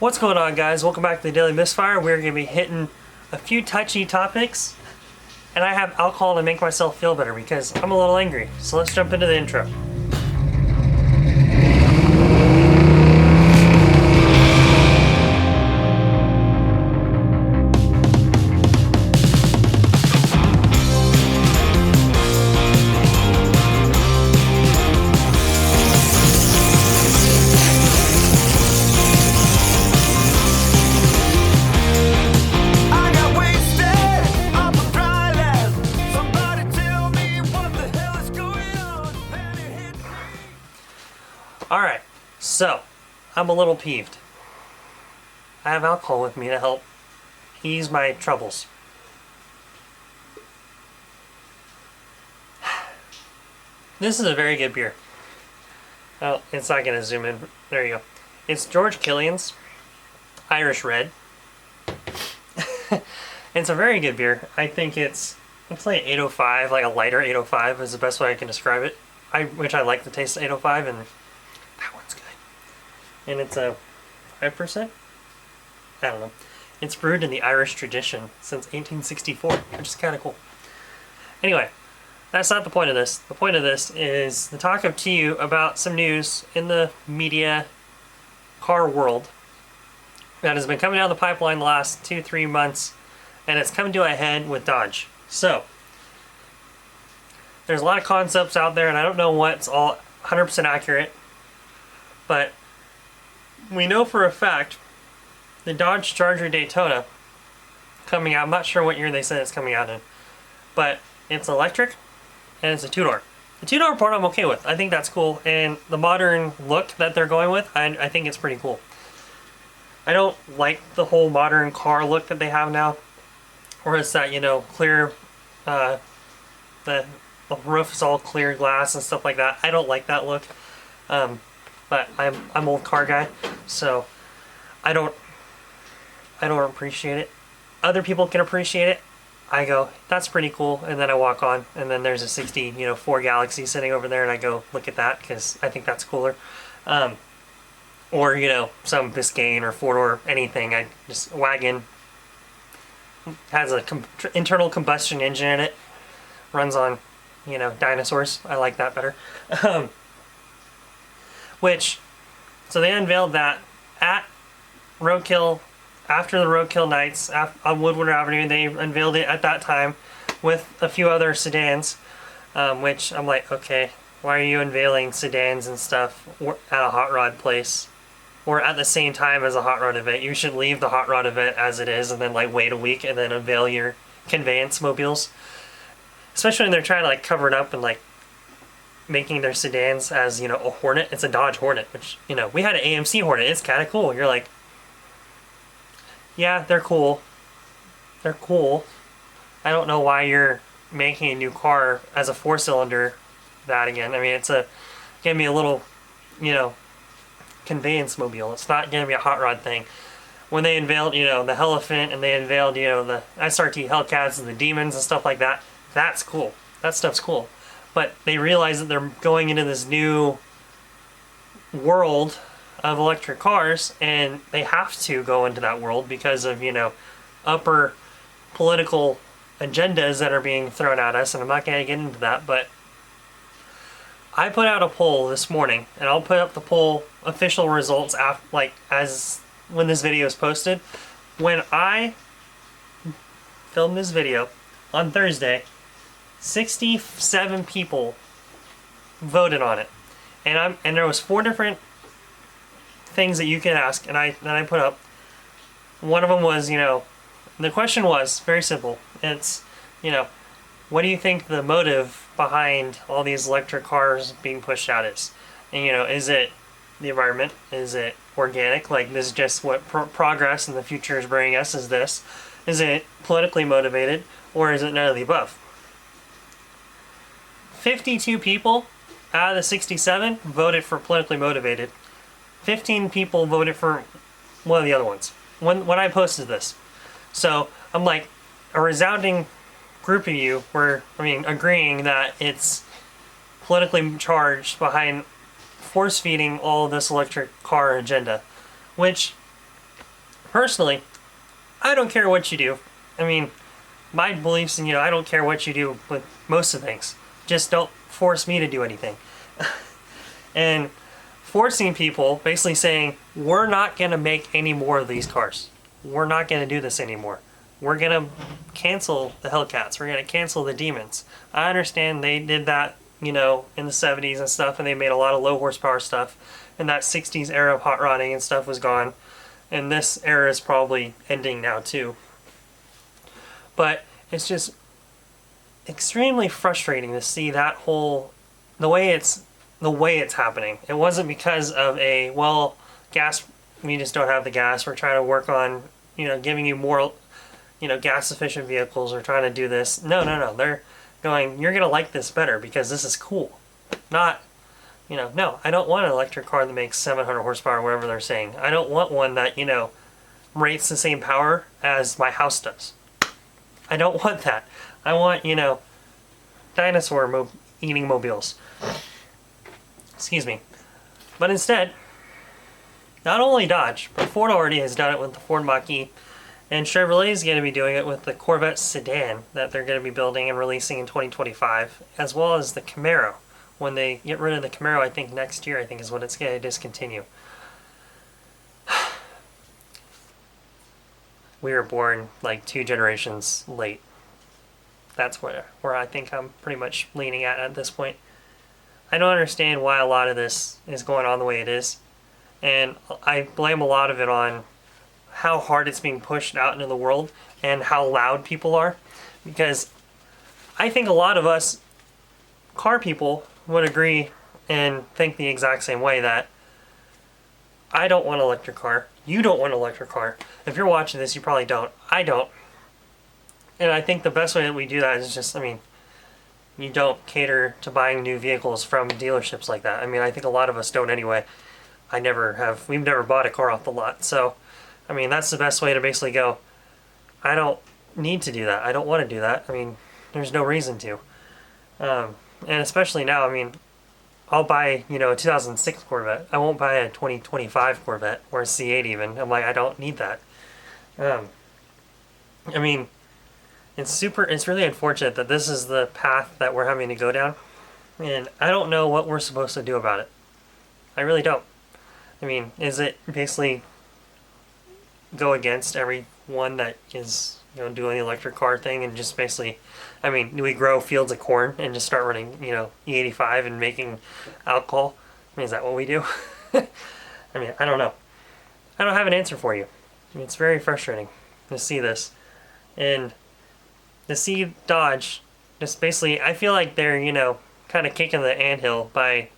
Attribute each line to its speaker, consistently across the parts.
Speaker 1: What's going on, guys? Welcome back to the Daily Misfire. We're going to be hitting a few touchy topics, and I have alcohol to make myself feel better because I'm a little angry. So let's jump into the intro. Alright, so I'm a little peeved. I have alcohol with me to help ease my troubles. This is a very good beer. Oh, it's not going to zoom in. There you go. It's George Killian's Irish Red. It's a very good beer. I think it's like 805, like a lighter 805 is the best way I can describe it. Which I like the taste of 805, and that one's good. And it's a 5%? I don't know. It's brewed in the Irish tradition since 1864, which is kind of cool. Anyway, that's not the point of this. The point of this is to talk up to you about some news in the media car world that has been coming down the pipeline the last 2-3 months, and it's coming to a head with Dodge. So, there's a lot of concepts out there, and I don't know what's all 100% accurate, but we know for a fact the Dodge Charger Daytona coming out, I'm not sure what year they said it's coming out in, but it's electric and it's a two-door. The two-door part I'm okay with. I think that's cool, and the modern look that they're going with, I think it's pretty cool. I don't like the whole modern car look that they have now, where it's that, clear, the roof is all clear glass and stuff like that. I don't like that look, but I'm an old car guy, so I don't appreciate it. Other people can appreciate it. I go, that's pretty cool, and then I walk on, and then there's a 64 Galaxy sitting over there, and I go look at that because I think that's cooler. Or some Biscayne or four-door anything. Wagon has a internal combustion engine in it, runs on dinosaurs. I like that better. So they unveiled that at Roadkill, after the Roadkill nights on Woodward Avenue. They unveiled it at that time with a few other sedans, which I'm like, okay, why are you unveiling sedans and stuff at a hot rod place? Or at the same time as a hot rod event? You should leave the hot rod event as it is and then wait a week and then unveil your conveyance mobiles. Especially when they're trying to cover it up and making their sedans as, a Hornet. It's a Dodge Hornet, which, we had an AMC Hornet. It's kind of cool. You're like, yeah, they're cool. They're cool. I don't know why you're making a new car as a 4-cylinder that again. I mean, it's gonna be a little, conveyance mobile. It's not gonna be a hot rod thing. When they unveiled, the Elephant, and they unveiled, the SRT Hellcats and the Demons and stuff like that, that's cool. That stuff's cool. But they realize that they're going into this new world of electric cars, and they have to go into that world because of, upper political agendas that are being thrown at us, and I'm not going to get into that, but I put out a poll this morning, and I'll put up the poll official results as when this video is posted. When I filmed this video on Thursday, 67 people voted on it, and there was 4 different things that you can ask, and I put up. One of them was, the question was very simple. It's, what do you think the motive behind all these electric cars being pushed out is? And, is it the environment? Is it organic? This is just what progress in the future is bringing us, is this? Is it politically motivated, or is it none of the above? 52 people out of the 67 voted for politically motivated. 15 people voted for one of the other ones when I posted this. So I'm like, a resounding group of you were, agreeing that it's politically charged behind force feeding all this electric car agenda, which personally, I don't care what you do. I mean, my beliefs and, I don't care what you do with most of things. Just don't force me to do anything. And forcing people, basically saying, we're not going to make any more of these cars. We're not going to do this anymore. We're going to cancel the Hellcats. We're going to cancel the Demons. I understand they did that, in the 70s and stuff, and they made a lot of low horsepower stuff. And that 60s era of hot rodding and stuff was gone. And this era is probably ending now too. But it's just extremely frustrating to see that the way it's happening. It wasn't because of gas, we just don't have the gas. We're trying to work on, giving you more, gas efficient vehicles. We're trying to do this. No. They're going, you're going to like this better because this is cool. Not, no, I don't want an electric car that makes 700 horsepower, whatever they're saying. I don't want one that, rates the same power as my house does. I don't want that. I want, dinosaur eating mobiles. Excuse me. But instead, not only Dodge, but Ford already has done it with the Ford Mach-E, and Chevrolet is going to be doing it with the Corvette sedan that they're going to be building and releasing in 2025, as well as the Camaro. When they get rid of the Camaro, I think next year, is when it's going to discontinue. We were born like 2 generations late. That's where I think I'm pretty much leaning at this point. I don't understand why a lot of this is going on the way it is. And I blame a lot of it on how hard it's being pushed out into the world and how loud people are. Because I think a lot of us car people would agree and think the exact same way that I don't want an electric car. You don't want an electric car. If you're watching this, you probably don't. I don't. And I think the best way that we do that is just, you don't cater to buying new vehicles from dealerships like that. I think a lot of us don't anyway. We've never bought a car off the lot. So, that's the best way to basically go, I don't need to do that. I don't want to do that. There's no reason to. And especially now, I'll buy, a 2006 Corvette. I won't buy a 2025 Corvette or a C8 even. I'm like, I don't need that. It's really unfortunate that this is the path that we're having to go down. And I don't know what we're supposed to do about it. I really don't. Is it basically go against everyone that is, doing the electric car thing and just basically, do we grow fields of corn and just start running, E85 and making alcohol? Is that what we do? I don't know. I don't have an answer for you. It's very frustrating to see this. And to see Dodge, just basically, I feel like they're, kind of kicking the anthill by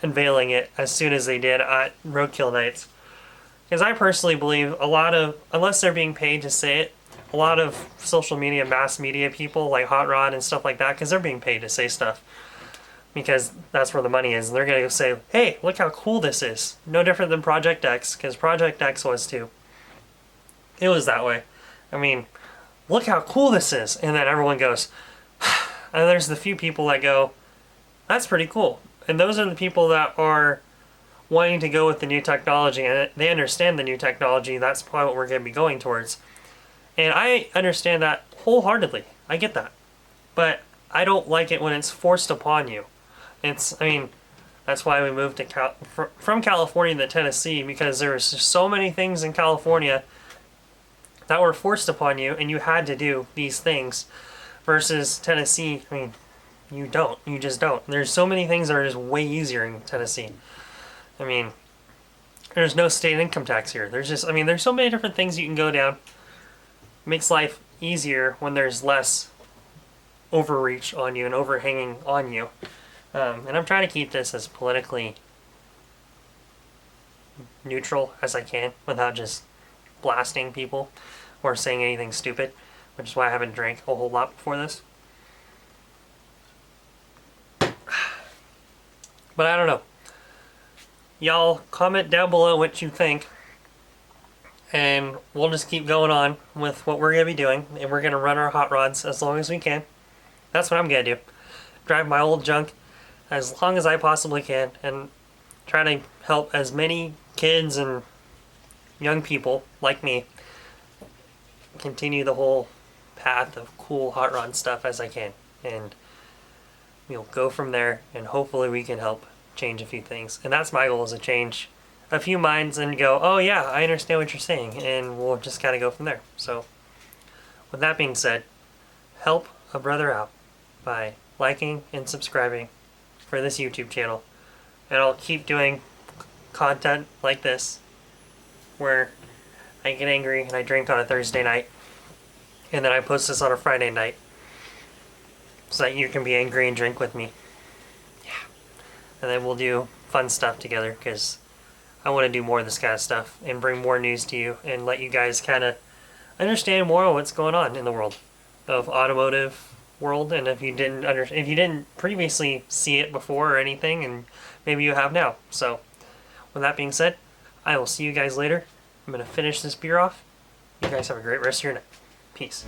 Speaker 1: unveiling it as soon as they did at Roadkill Nights. Because I personally believe unless they're being paid to say it, a lot of social media, mass media people like Hot Rod and stuff like that, because they're being paid to say stuff. Because that's where the money is. And they're going to say, hey, look how cool this is. No different than Project X, because Project X was too. It was that way. Look how cool this is. And then everyone goes, and there's the few people that go, that's pretty cool. And those are the people that are wanting to go with the new technology, and they understand the new technology. That's probably what we're going to be going towards. And I understand that wholeheartedly. I get that. But I don't like it when it's forced upon you. That's why we moved to from California to Tennessee, because there was just so many things in California that were forced upon you, and you had to do these things. Versus Tennessee, you don't. You just don't. There's so many things that are just way easier in Tennessee. There's no state income tax here. There's so many different things you can go down. Makes life easier when there's less overreach on you and overhanging on you. And I'm trying to keep this as politically neutral as I can without just blasting people or saying anything stupid, which is why I haven't drank a whole lot before this. But I don't know. Y'all comment down below what you think. And we'll just keep going on with what we're going to be doing. And we're going to run our hot rods as long as we can. That's what I'm going to do. Drive my old junk as long as I possibly can. And try to help as many kids and young people like me continue the whole path of cool hot rod stuff as I can, and we'll go from there, and hopefully we can help change a few things. And that's my goal, is to change a few minds and go, oh yeah, I understand what you're saying, and we'll just kind of go from there. So with that being said, help a brother out by liking and subscribing for this YouTube channel, and I'll keep doing content like this where I get angry and I drink on a Thursday night, and then I post this on a Friday night so that you can be angry and drink with me. Yeah. And then we'll do fun stuff together, because I want to do more of this kind of stuff and bring more news to you and let you guys kind of understand more of what's going on in the world of automotive world. And if you didn't previously see it before or anything, and maybe you have now. So with that being said, I will see you guys later. I'm going to finish this beer off. You guys have a great rest of your night. Peace.